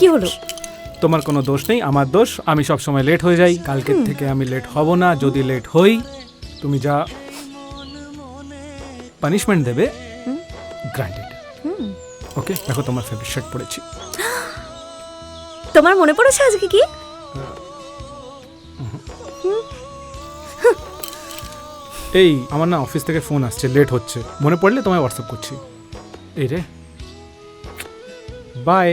কি হলো? তোমার কোনো দোষ নেই, আমার দোষ। আমি সব সময় লেট হয়ে যাই। কালকের থেকে আমি লেট হব না। যদি লেট হই, তুমি যা পানিশমেন্ট দেবে, গ্রান্টেড। ওকে, দেখো তোমার ফেভারিট শার্ট পরেছি। তোমার মনে পড়েছে আজকে কি? এই আমার না অফিস থেকে ফোন আসছে, লেট হচ্ছে। মনে পড়লে তোমায় হোয়াটসঅ্যাপ করছি। এই রে, বাই।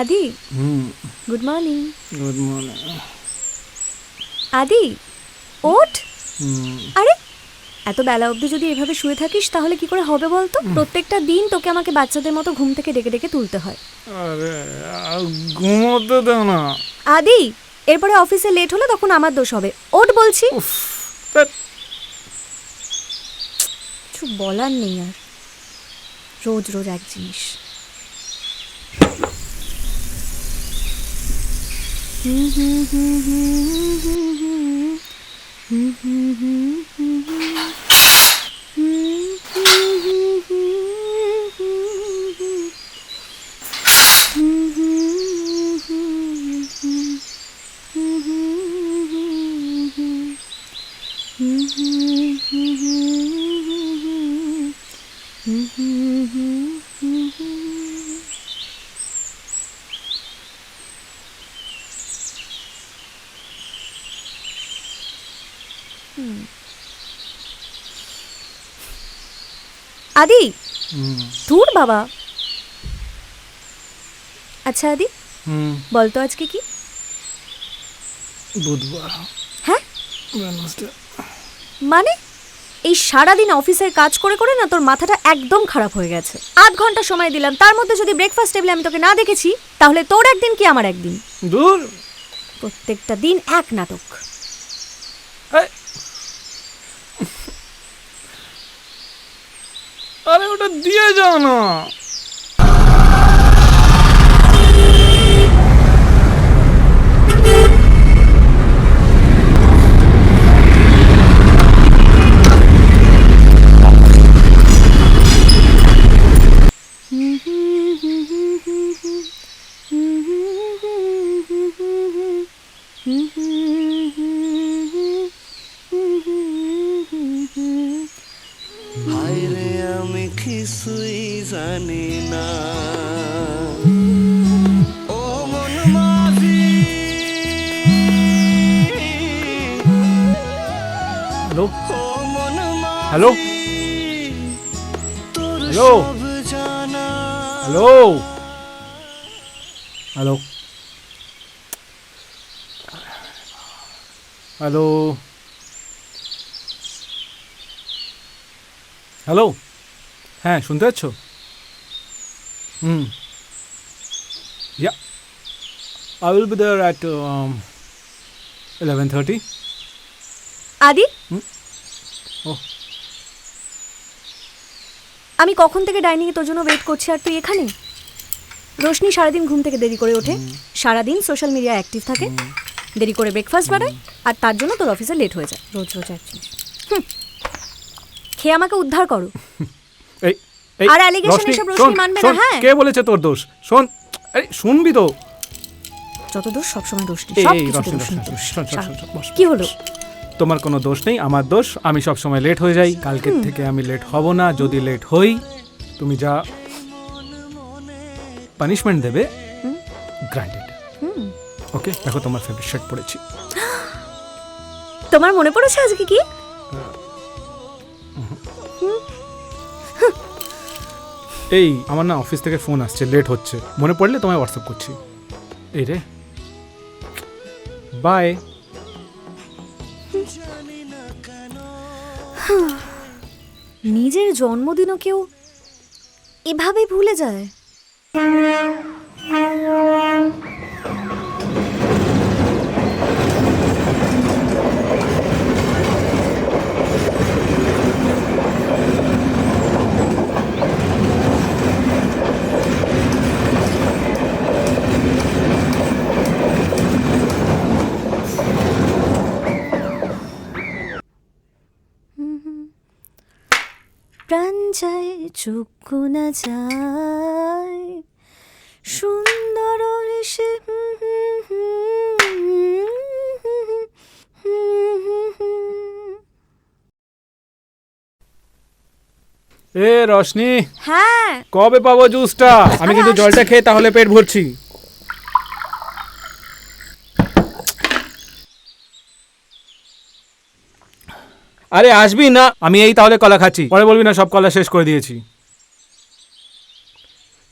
আদি, গুড মর্নিং। Good morning. আদি, ওঠ। আরে এত বেলা অবধি যদি এভাবে শুয়ে থাকিস তাহলে কি করে হবে বলতো? প্রত্যেকটা দিন তোকে আমাকে বাচ্চাদের মতো ঘুম থেকে ডেকে ডেকে তুলতে হয়। আরে ঘুমোতে দাও না। আদি, এরপরে অফিসে লেট হলে তখন আমার দোষ হবে। ওঠ বলছি। কিছু বলার নেই আর, রোজ রোজ এক জিনিস। আদি, দূর বাবা। আচ্ছা আদি, বলতো আজকে কি? বুধবার। হ্যাঁ মানে এই সারাদিন অফিসের কাজ করে করে না তোর মাথাটা একদম খারাপ হয়ে গেছে। 8 ঘন্টা সময় দিলাম, তার মধ্যে যদি ব্রেকফাস্ট টেবিলে আমি তোকে না দেখেছি তাহলে তোর একদিন কি আমার একদিন? দূর, প্রত্যেকটা দিন এক নাটক। আরে ওটা দিয়ে যাও না। হায়রে আমি কিছুই জানি না, ও মন মাঝি। হ্যালো ও মন হ্যালো তোর হ্যালো সব জানা। হ্যালো হ্যালো হ্যালো হ্যালো, হ্যাঁ শুনতে পাচ্ছ? ইয়া, I will be there at 11:30. আদি, ও আমি কখন থেকে ডাইনিংয়ে তোর জন্য ওয়েট করছি আর তুই এখানে? রোশনি সারাদিন ঘুম থেকে দেরি করে ওঠে, সারাদিন সোশ্যাল মিডিয়া অ্যাক্টিভ থাকে, দেরি করে ব্রেকফাস্ট বানায়, আর তার জন্য তোর অফিসে লেট হয়ে যায়। রোজ রোজ এক জিনিস। খেয়ে আমাকে উদ্ধার করো। এই আর অ্যালিগেশন এসব রোশনি মানবে না। হ্যাঁ, কে বলেছে তোর দোষ? শোন, এই শুনবি তো। যত দোষ সবসময় রোশনি, সব কিছু রোশনি। কি হলো? তোমার কোনো দোষ নেই, আমার দোষ। আমি সব সময় লেট হয়ে যাই। কালকের থেকে আমি লেট হব না। যদি লেট হই, তুমি যা পানিশমেন্ট দেবে, গ্রান্টেড। ওকে, দেখো তোমার ফেভারিট শার্ট পরেছি। তোমার মনে পড়েছে আজকে কি? এই আমার না অফিস থেকে ফোন আসছে, লেট হচ্ছে, মনে পড়লে তোমায় হোয়াটসঅ্যাপ করছি। এই রে, বাই। নিজের জন্মদিনও কেউ এভাবে ভুলে যায়? প্রাণ চায় চক্ষু না যায় সুন্দর হেসে এ রশনি, হ্যাঁ কবে পাবো জুসটা? আমি কিন্তু জলটা খেয়ে তাহলে পেট ভরছি। আরে আসবি না? আমি এই তাহলে কলা খাচ্ছি, পরে বলবি না সব কলা শেষ করে দিয়েছি।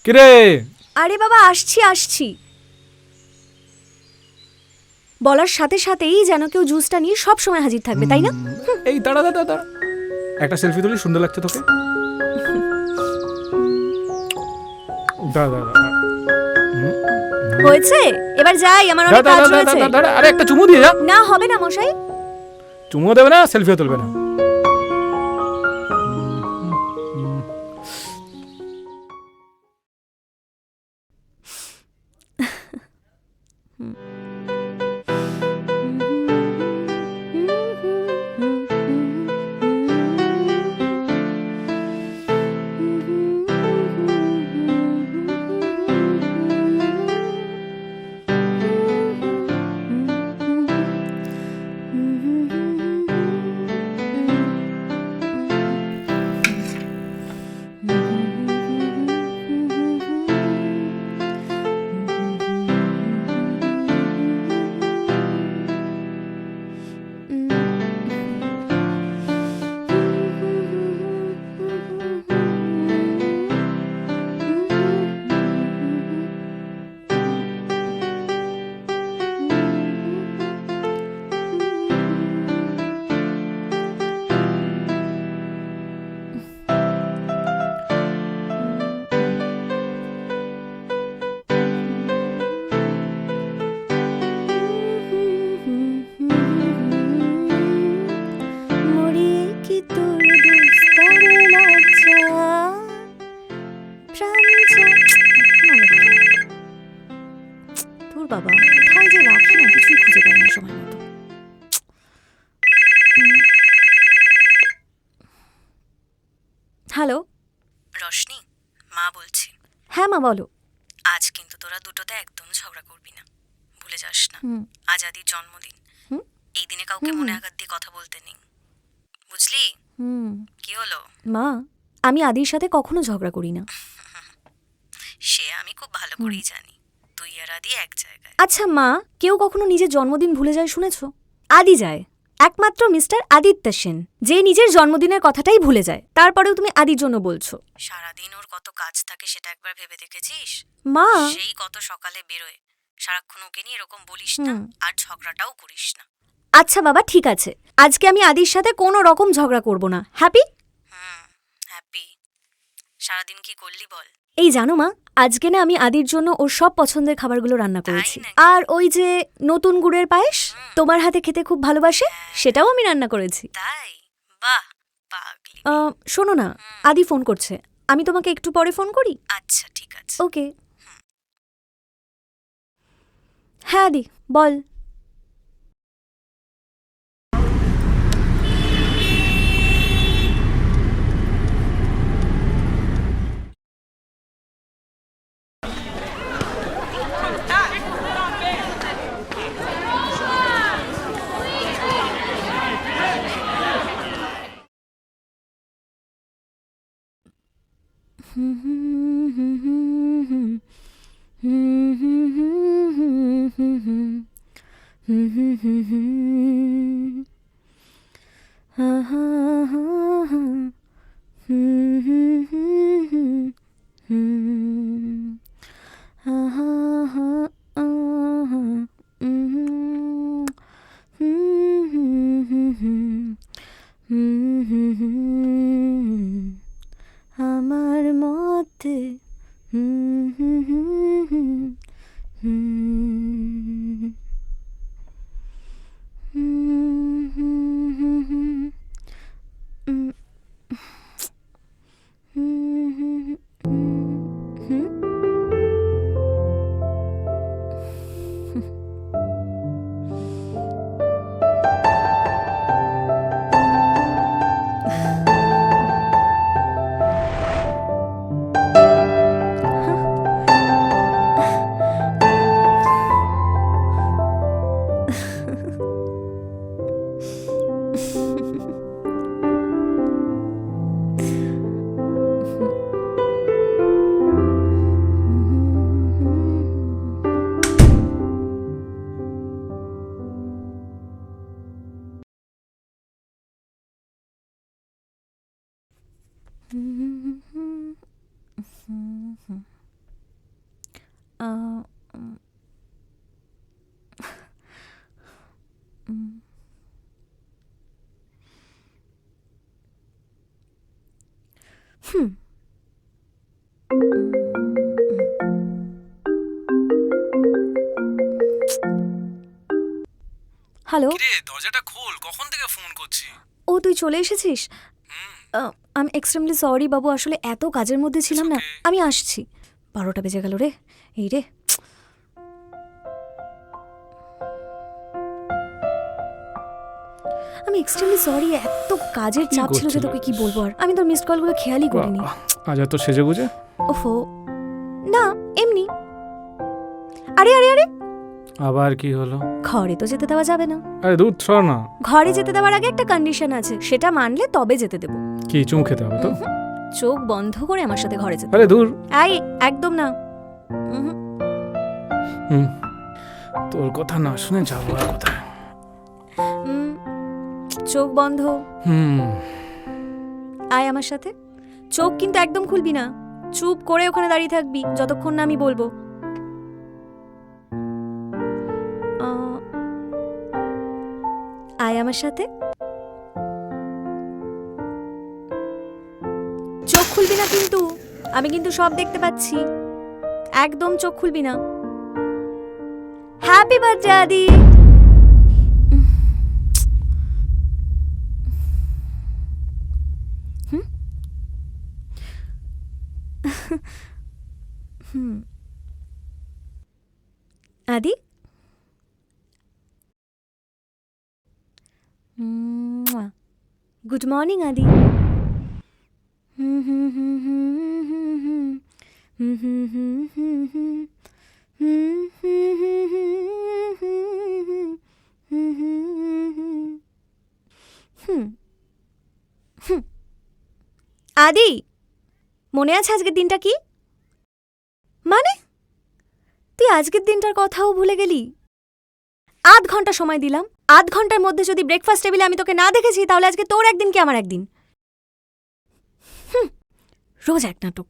কিরে? আরে বাবা আসছি। বলার সাথে সাথেই যেন কেউ জুসটা নিয়ে সব সময় হাজির থাকবে, তাই না? এই দাঁড়া দাঁড়া দাঁড়া, একটা সেলফি তুলি, সুন্দর লাগছে তোকে। দাঁড়া দাঁড়া দাঁড়া। হয়েছে, এবার যাই, আমার অনেক কাজ রয়েছে। আরে একটা চুমু দিয়ে যা। না হবে না মশাই। চুমুও দেবে না, সেলফিও তুলবে না। বাবা কোথায় যে রাখি না, কিছুই খুঁজে পাই না সময় মতো। হ্যালো রশনি, মা বলছি। হ্যাঁ মা বলো। আজ কিন্তু তোরা দুটোতে একদম ঝগড়া করবি না, ভুলে যাস না। আজ আদির জন্মদিন। এই দিনে কাউকে মনে আঘাত দিয়ে কথা বলতে নেই, বুঝলি? কি হলো? মা আমি আদির সাথে কখনো ঝগড়া করি না। সে আমি খুব ভালো করেই জানি, তুই আর আদি এক জায়গায়। আচ্ছা মা, কেউ কখনো নিজের জন্মদিন ভুলে যায় শুনেছো? আদি যায়, একমাত্র মিস্টার আদিত্য সেন, যে নিজের জন্মদিনের কথাটাই ভুলে যায়। তারপরেও তুমি আদির জন্য বলছো। সারাদিন ওর কত কাজ থাকে সেটা একবার ভেবে দেখেছিস? মা সেই কত সকালে বেরোয়, সারাক্ষণ ওকে নিয়ে এরকম বলিস না, আর ঝগড়াটাও করিস না। আচ্ছা বাবা ঠিক আছে, আজকে আমি আদির সাথে কোনো রকম ঝগড়া করব না। হ্যাপি? হ্যাপি। সারাদিন কি করলি বল? এই জানো মা, আজকে না আমি আদির জন্য ওর সব পছন্দের খাবারগুলো রান্না করেছি। নাকি? আর ওই যে নতুন গুড়ের পায়েস তোমার হাতে খেতে খুব ভালোবাসে, সেটাও আমি রান্না করেছি। তাই? বাহ, পাগলি। শোনো না, আদি ফোন করছে, আমি তোমাকে একটু পরে ফোন করি। আচ্ছা ঠিক আছে। ওকে। হ্যাঁ আদি বল। আমার মতে হ্যালো, কিরে দরজাটা খোল, কখন থেকে ফোন করছি। ও তুই চলে এসেছিস? আমি এক্সট্রিমলি সরি বাবু, আসলে এত কাজের মধ্যে ছিলাম না। আমি আসছি। 12টা বেজে গেল রে। এই রে, আমি এক্সট্রিমলি সরি, এত কাজের চাপ ছিল যে তোকে কি বলবো। আর আমি তোর মিসড কলগুলো খেয়ালই করিনি। আজ এত সেজে গুজে? ওফো, না এমনি। আরে আরে আরে, আবার কি হলো? ঘরে তো যেতে দেওয়া যাবে না। আরে দুধ সর না। ঘরে যেতে দেওয়ার আগে একটা কন্ডিশন আছে, সেটা মানলে তবে যেতে দেবো। কি চুমু খেতে হবে তো? চোখ বন্ধ করে আমার সাথে ঘরে যেতে। আরে দূর। আই একদম না। তোর কথা না শুনে যাবো আর কোথায়? চোখ বন্ধ। আয় আমার সাথে। চোখ কিন্তু একদম খুলবি না, চুপ করে ওখানে দাঁড়িয়ে থাকবি যতক্ষণ না আমি বলবো। আয় আমার সাথে। চোখ খুলবি না কিন্তু, আমি কিন্তু সব দেখতে পাচ্ছি। একদম চোখ খুলবি না। হ্যাপি বার্থডে আদি। আদি, গুড মর্নিং আদি। আদি, মনে আছে আজকের দিনটা কি? মানে তুই আজকের দিনটার কথাও ভুলে গেলি? আধ ঘন্টা সময় দিলাম, আধ ঘন্টার মধ্যে যদি ব্রেকফাস্ট টেবিলে আমি তোকে না দেখেছি, তাহলে আজকে তোর একদিন কি আমার একদিন? রোজ এক নাটক।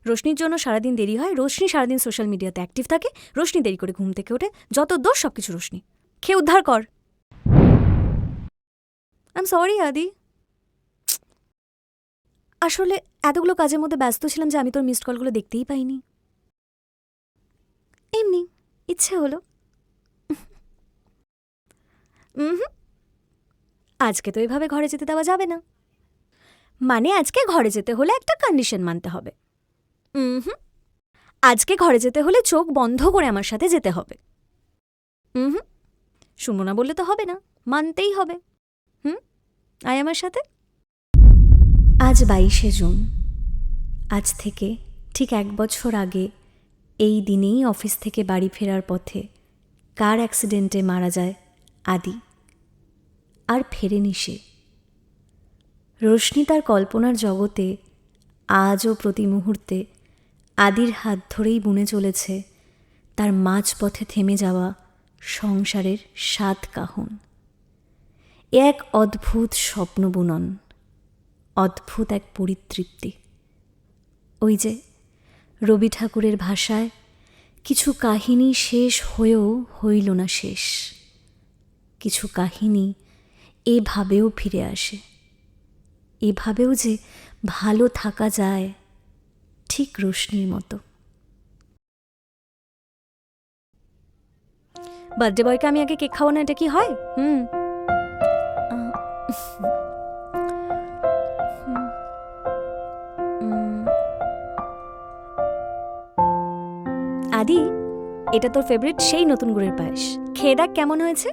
রোশনির জন্য সারাদিন দেরি হয়, রোশনি সারাদিন সোশ্যাল মিডিয়াতে অ্যাক্টিভ থাকে, রোশনি দেরি করে ঘুম থেকে ওঠে, যত দোষ সবকিছু রোশনি। খেয়ে উদ্ধার কর। আই এম সরি আদি, আসলে এতগুলো কাজের মধ্যে ব্যস্ত ছিলাম যে আমি তোর মিসড কলগুলো দেখতেই পাইনি। এমনি ইচ্ছে হলো। আজকে তো এভাবে ঘরে যেতে দেওয়া যাবে না। মানে আজকে ঘরে যেতে হলে একটা কন্ডিশন মানতে হবে। আজকে ঘরে যেতে হলে চোখ বন্ধ করে আমার সাথে যেতে হবে। শুনবো না বললে তো হবে না, মানতেই হবে। আয় আমার সাথে। আজ 22শে জুন। আজ থেকে ঠিক 1 বছর আগে এই দিনেই অফিস থেকে বাড়ি ফেরার পথে কার অ্যাক্সিডেন্টে মারা যায় আদি। আর ফেরেনি সে। রোশনি তার কল্পনার জগতে আজও প্রতি মুহূর্তে আদির হাত ধরেই বুনে চলেছে তার মাঝপথে থেমে যাওয়া সংসারের 7 কাহন। এ এক অদ্ভুত স্বপ্ন বুনন, অদ্ভুত এক পরিতৃপ্তি। ওই যে রবি ঠাকুরের ভাষায়, কিছু কাহিনী শেষ হয়েও হইল না শেষ, কিছু কাহিনী এভাবেও ফিরে আসে, এভাবেও যে ভালো থাকা যায়, ঠিক রোশনির মতো। বার্থডে বয়কে আমি আগে কেক খাওয়ানো, এটা কি হয়? আদি, এটা তোর ফেভারিট সেই নতুন গুড়ের পায়েস, খেয়ে দেখ কেমন হয়েছে।